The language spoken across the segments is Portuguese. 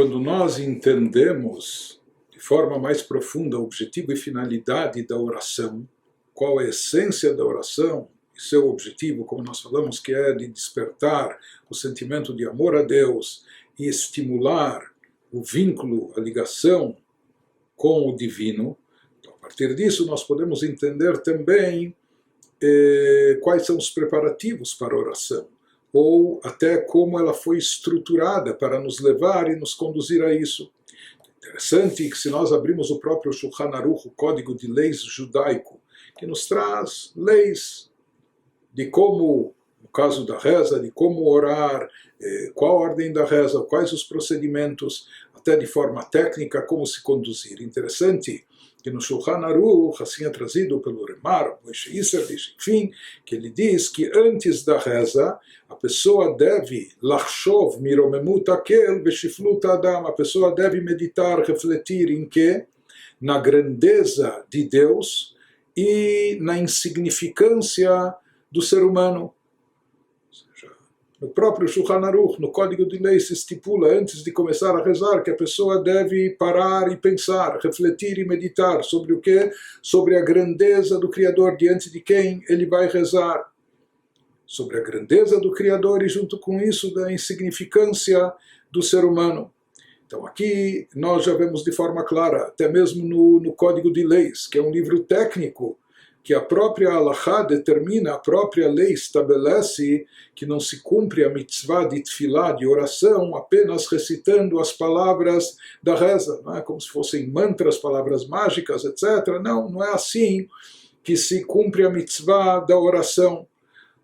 quando nós entendemos de forma mais profunda o objetivo e finalidade da oração, qual é a essência da oração, e seu objetivo, como nós falamos, que é de despertar o sentimento de amor a Deus e estimular o vínculo, a ligação com o divino. Então, a partir disso, nós podemos entender também quais são os preparativos para a oração, ou até como ela foi estruturada para nos levar e nos conduzir a isso. Interessante que se nós abrimos o próprio Shulchan Aruch, o Código de Leis Judaico, que nos traz leis de como, no caso da reza, de como orar, qual a ordem da reza, quais os procedimentos, até de forma técnica, como se conduzir. Interessante que no Shulchan Aruch, assim é trazido pelo Remar, Moshe Isserlich, enfim, que ele diz que antes da reza, a pessoa deve lachshov miromemut akel veshiflut adam, a pessoa deve meditar, refletir em quê? Na grandeza de Deus e na insignificância do ser humano. No próprio Shulchan Aruch, no Código de Leis, se estipula, antes de começar a rezar, que a pessoa deve parar e pensar, refletir e meditar sobre o quê? Sobre a grandeza do Criador, diante de quem ele vai rezar. Sobre a grandeza do Criador e, junto com isso, da insignificância do ser humano. Então, aqui nós já vemos de forma clara, até mesmo no Código de Leis, que é um livro técnico, que a própria Halachá determina, a própria lei estabelece que não se cumpre a mitzvah de tefilá, de oração, apenas recitando as palavras da reza, não é? Como se fossem mantras, palavras mágicas, etc. Não, não é assim que se cumpre a mitzvah da oração. Ou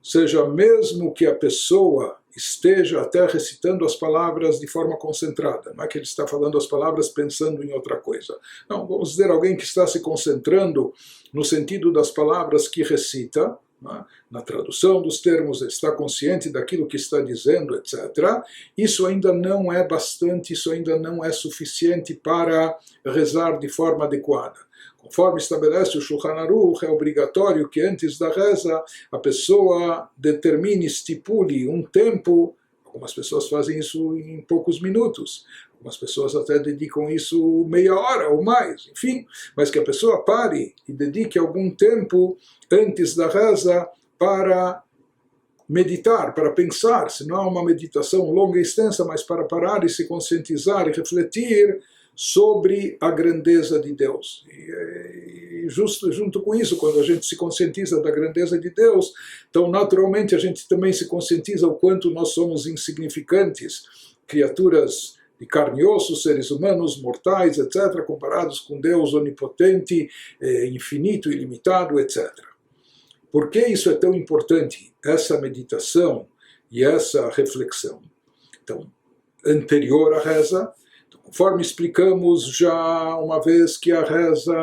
seja, mesmo que a pessoa esteja até recitando as palavras de forma concentrada, não é que ele está falando as palavras pensando em outra coisa. Não, vamos dizer, alguém que está se concentrando no sentido das palavras que recita, na tradução dos termos, está consciente daquilo que está dizendo, etc. Isso ainda não é bastante, isso ainda não é suficiente para rezar de forma adequada. Conforme estabelece o Shulchan Aruch, é obrigatório que antes da reza a pessoa determine, estipule um tempo. Algumas pessoas fazem isso em poucos minutos, algumas pessoas até dedicam isso meia hora ou mais, enfim, mas que a pessoa pare e dedique algum tempo antes da reza para meditar, para pensar, se não é uma meditação longa e extensa, mas para parar e se conscientizar e refletir sobre a grandeza de Deus. E junto com isso, quando a gente se conscientiza da grandeza de Deus, então naturalmente a gente também se conscientiza o quanto nós somos insignificantes, criaturas de carne e osso, seres humanos, mortais, etc., comparados com Deus onipotente, infinito, ilimitado, etc. Por que isso é tão importante, essa meditação e essa reflexão? Então, anterior à reza, conforme explicamos já uma vez que a reza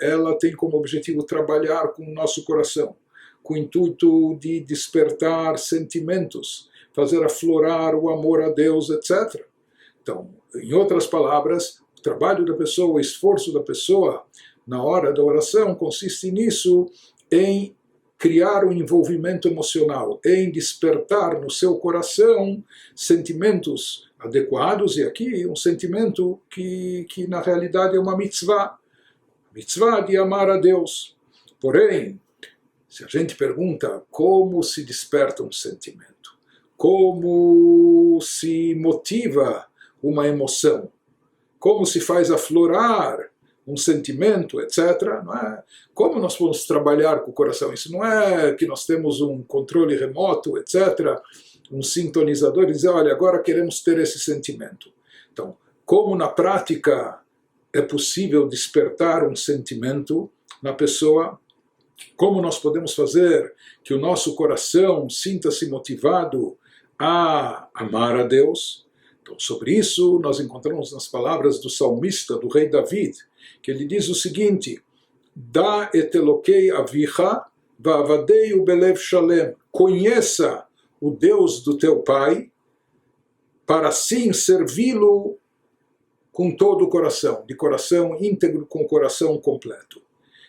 ela tem como objetivo trabalhar com o nosso coração, com o intuito de despertar sentimentos, fazer aflorar o amor a Deus, etc. Então, em outras palavras, o trabalho da pessoa, o esforço da pessoa na hora da oração consiste nisso, em criar um envolvimento emocional, em despertar no seu coração sentimentos adequados, e aqui um sentimento que na realidade é uma mitzvah de amar a Deus. Porém, se a gente pergunta como se desperta um sentimento, como se motiva uma emoção, como se faz aflorar um sentimento, etc., não é? Como nós podemos trabalhar com o coração? Isso não é que nós temos um controle remoto, etc., um sintonizador e dizer, olha, agora queremos ter esse sentimento. Então, como na prática é possível despertar um sentimento na pessoa, como nós podemos fazer que o nosso coração sinta-se motivado a amar a Deus? Então, sobre isso, nós encontramos nas palavras do salmista, do rei David, que ele diz o seguinte, Da et Elokei avicha va'avadei belev shalem. Conheça o Deus do teu pai, para assim servi-lo com todo o coração, de coração íntegro, com o coração completo.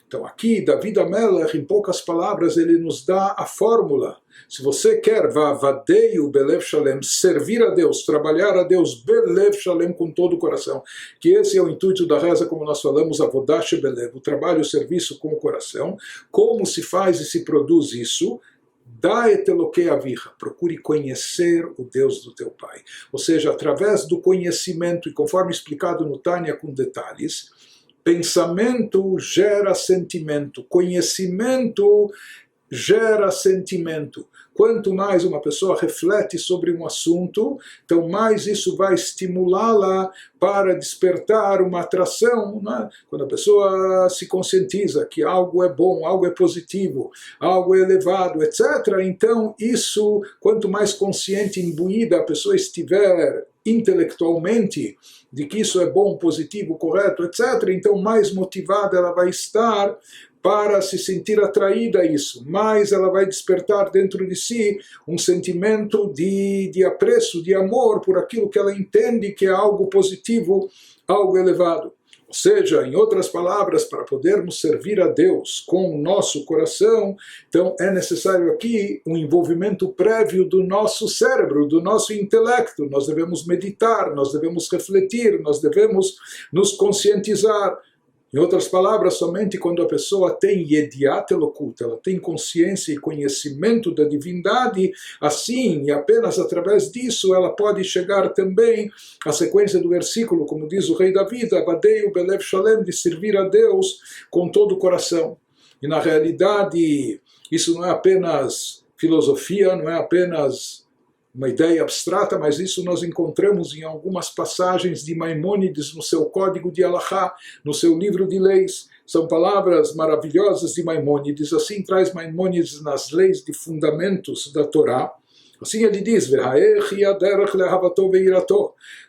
Então aqui, David HaMelech, em poucas palavras, ele nos dá a fórmula. Se você quer, va'avadeyu belev shalem, servir a Deus, trabalhar a Deus, belev shalem, com todo o coração, que esse é o intuito da reza, como nós falamos, avodah shebelev, o trabalho, o serviço com o coração. Como se faz e se produz isso? Da etelokei avicha, procure conhecer o Deus do teu pai. Ou seja, através do conhecimento, e conforme explicado no Tânia com detalhes, pensamento gera sentimento, conhecimento gera sentimento. Quanto mais uma pessoa reflete sobre um assunto, então mais isso vai estimulá-la para despertar uma atração, né? Quando a pessoa se conscientiza que algo é bom, algo é positivo, algo é elevado, etc., então isso, quanto mais consciente, imbuída a pessoa estiver intelectualmente de que isso é bom, positivo, correto, etc., então mais motivada ela vai estar para se sentir atraída a isso, mais ela vai despertar dentro de si um sentimento de apreço, de amor por aquilo que ela entende que é algo positivo, algo elevado. Ou seja, em outras palavras, para podermos servir a Deus com o nosso coração, então é necessário aqui um envolvimento prévio do nosso cérebro, do nosso intelecto. Nós devemos meditar, nós devemos refletir, nós devemos nos conscientizar. Em outras palavras, somente quando a pessoa tem yediat elokut, ela tem consciência e conhecimento da divindade, assim e apenas através disso ela pode chegar também à sequência do versículo, como diz o rei David, Avadeyu belev shalem, de servir a Deus com todo o coração. E na realidade, isso não é apenas filosofia, não é apenas uma ideia abstrata, mas isso nós encontramos em algumas passagens de Maimônides no seu Código de Halachá, no seu livro de leis. São palavras maravilhosas de Maimônides. Assim traz Maimônides nas leis de fundamentos da Torá. Assim ele diz,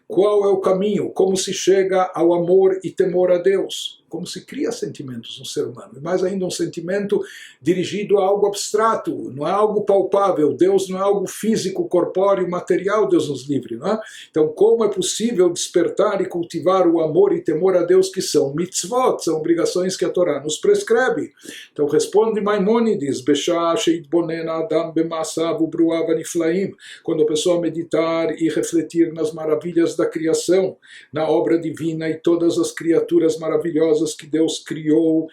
qual é o caminho, como se chega ao amor e temor a Deus, como se cria sentimentos no ser humano, e mais ainda um sentimento dirigido a algo abstrato, não é algo palpável, Deus não é algo físico, corpóreo, material, Deus nos livre, não é? Então como é possível despertar e cultivar o amor e temor a Deus, que são mitzvot, são obrigações que a Torá nos prescreve? Então responde Maimônides, quando a pessoa meditar e refletir nas maravilhas da criação, na obra divina e todas as criaturas maravilhosas que Deus criou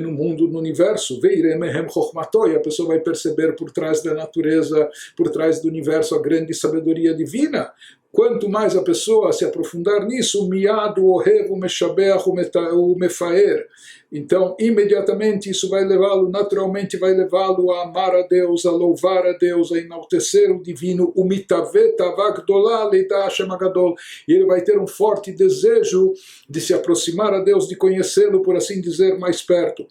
no mundo, no universo, e a pessoa vai perceber por trás da natureza, por trás do universo, a grande sabedoria divina. Quanto mais a pessoa se aprofundar nisso, miado ohev meshabeach mefaer, então imediatamente isso vai levá-lo, naturalmente vai levá-lo a amar a Deus, a louvar a Deus, a enaltecer o divino, o mitavet avagdolá leida Hashem agadol, e ele vai ter um forte desejo de se aproximar a Deus, de conhecê-lo, por assim dizer, mais perto.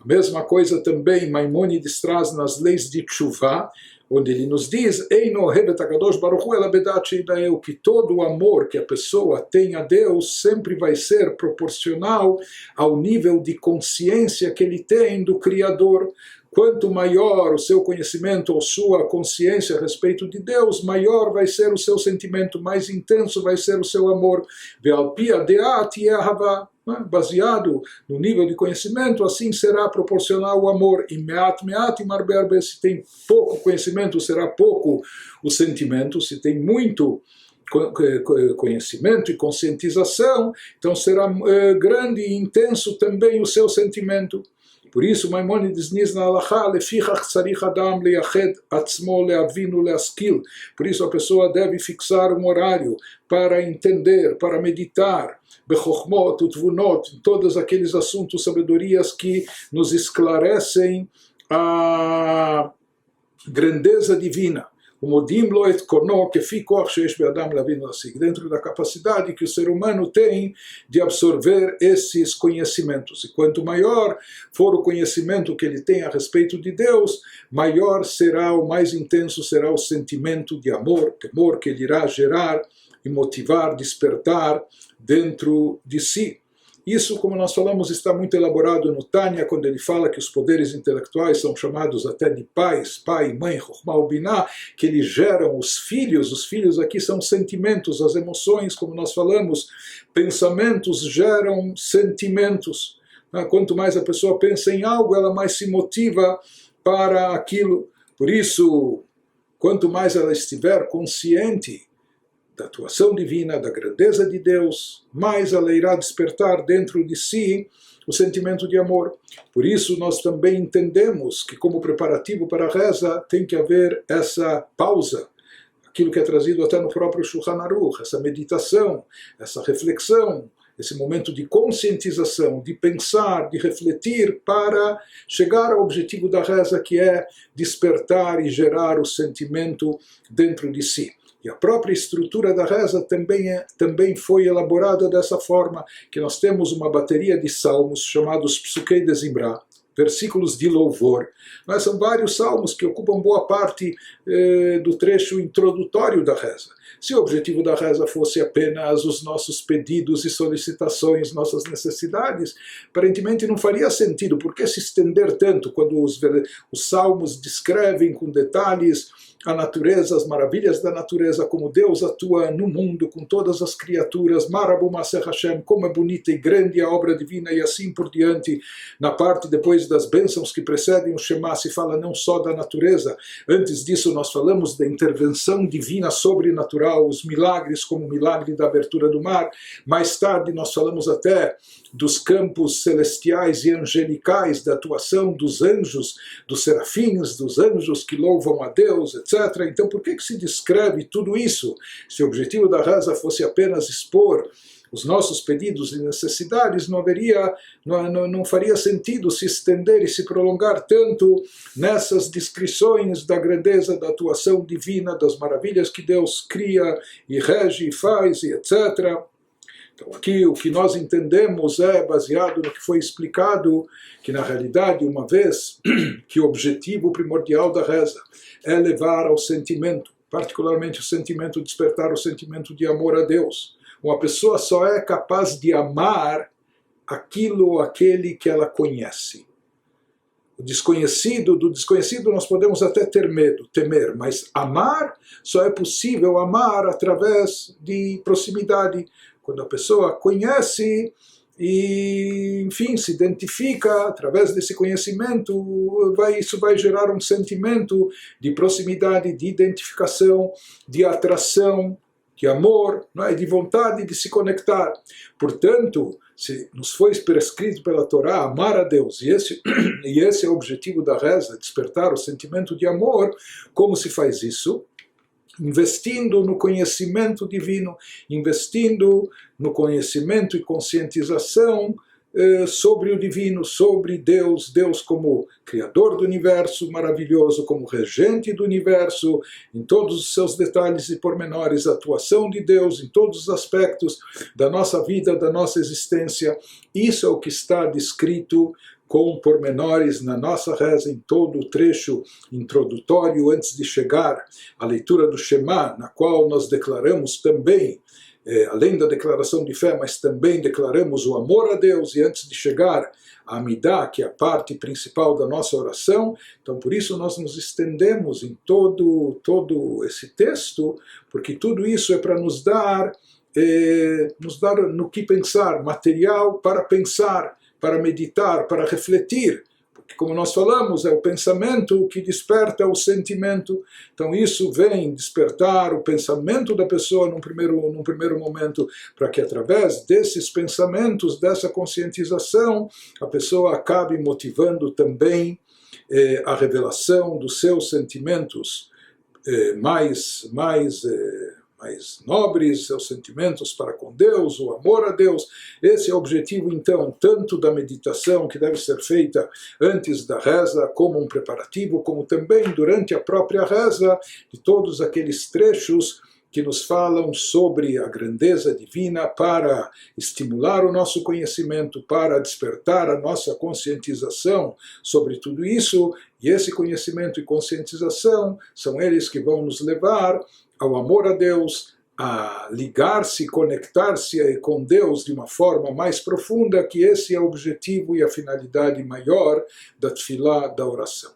A mesma coisa também Maimônides traz nas leis de Tshuvá, onde ele nos diz que todo o amor que a pessoa tem a Deus sempre vai ser proporcional ao nível de consciência que ele tem do Criador. Quanto maior o seu conhecimento ou sua consciência a respeito de Deus, maior vai ser o seu sentimento, mais intenso vai ser o seu amor. Baseado no nível de conhecimento, assim será proporcional o amor. E se tem pouco conhecimento, será pouco o sentimento. Se tem muito conhecimento e conscientização, então será grande e intenso também o seu sentimento. Por isso, Maimônides diz na Halachá, por isso a pessoa deve fixar um horário para entender, para meditar, bechokhmot, utvunot, em todos aqueles assuntos, sabedorias que nos esclarecem a grandeza divina. Dentro da capacidade que o ser humano tem de absorver esses conhecimentos. E quanto maior for o conhecimento que ele tem a respeito de Deus, maior será, o mais intenso será o sentimento de amor, temor que ele irá gerar e motivar, despertar dentro de si. Isso, como nós falamos, está muito elaborado no Tânia, quando ele fala que os poderes intelectuais são chamados até de pais, pai, mãe, chokhmah, biná, que eles geram os filhos aqui são sentimentos, as emoções, como nós falamos, pensamentos geram sentimentos. Quanto mais a pessoa pensa em algo, ela mais se motiva para aquilo. Por isso, quanto mais ela estiver consciente da atuação divina, da grandeza de Deus, mais ela irá despertar dentro de si o sentimento de amor. Por isso nós também entendemos que como preparativo para a reza tem que haver essa pausa, aquilo que é trazido até no próprio Shulchan Aruch, essa meditação, essa reflexão, esse momento de conscientização, de pensar, de refletir para chegar ao objetivo da reza, que é despertar e gerar o sentimento dentro de si. E a própria estrutura da reza também foi elaborada dessa forma, que nós temos uma bateria de salmos chamados Psukei de Zimra, versículos de louvor. Mas são vários salmos que ocupam boa parte do trecho introdutório da reza. Se o objetivo da reza fosse apenas os nossos pedidos e solicitações, nossas necessidades, aparentemente não faria sentido. Por que se estender tanto quando os salmos descrevem com detalhes a natureza, as maravilhas da natureza, como Deus atua no mundo com todas as criaturas, Marabu Maser Hashem, como é bonita e grande a obra divina, e assim por diante. Na parte depois das bênçãos que precedem o Shema se fala não só da natureza, antes disso nós falamos da intervenção divina sobrenatural, os milagres como o milagre da abertura do mar. Mais tarde nós falamos até dos campos celestiais e angelicais, da atuação dos anjos, dos serafins, dos anjos que louvam a Deus, etc. Então por que se descreve tudo isso? Se o objetivo da reza fosse apenas expor os nossos pedidos e necessidades, não faria sentido se estender e se prolongar tanto nessas descrições da grandeza da atuação divina, das maravilhas que Deus cria e rege e faz, e etc. Então aqui o que nós entendemos é baseado no que foi explicado, que na realidade, uma vez que o objetivo primordial da reza é levar ao sentimento, particularmente o sentimento, despertar o sentimento de amor a Deus. Uma pessoa só é capaz de amar aquilo ou aquele que ela conhece. Do desconhecido nós podemos até ter medo, temer, mas amar só é possível amar através de proximidade. Quando a pessoa conhece e, enfim, se identifica através desse conhecimento, isso vai gerar um sentimento de proximidade, de identificação, de atração, de amor, não é? De vontade de se conectar. Portanto, se nos foi prescrito pela Torá amar a Deus, e esse é o objetivo da reza, despertar o sentimento de amor, como se faz isso? Investindo no conhecimento divino, investindo no conhecimento e conscientização sobre o divino, sobre Deus, Deus como Criador do universo maravilhoso, como regente do universo, em todos os seus detalhes e pormenores, a atuação de Deus em todos os aspectos da nossa vida, da nossa existência. Isso é o que está descrito com pormenores na nossa reza, em todo o trecho introdutório, antes de chegar à leitura do Shema, na qual nós declaramos também, além da declaração de fé, mas também declaramos o amor a Deus, e antes de chegar a Amidah, que é a parte principal da nossa oração. Então por isso nós nos estendemos em todo esse texto, porque tudo isso é para nos dar no que pensar, material para pensar, para meditar, para refletir, porque como nós falamos, é o pensamento que desperta o sentimento. Então isso vem despertar o pensamento da pessoa num primeiro momento, para que através desses pensamentos, dessa conscientização, a pessoa acabe motivando também a revelação dos seus sentimentos mais nobres, seus sentimentos para com Deus, o amor a Deus. Esse é o objetivo, então, tanto da meditação, que deve ser feita antes da reza, como um preparativo, como também durante a própria reza, de todos aqueles trechos que nos falam sobre a grandeza divina para estimular o nosso conhecimento, para despertar a nossa conscientização sobre tudo isso. E esse conhecimento e conscientização são eles que vão nos levar ao amor a Deus, a ligar-se, conectar-se com Deus de uma forma mais profunda, que esse é o objetivo e a finalidade maior da tefilá, da oração.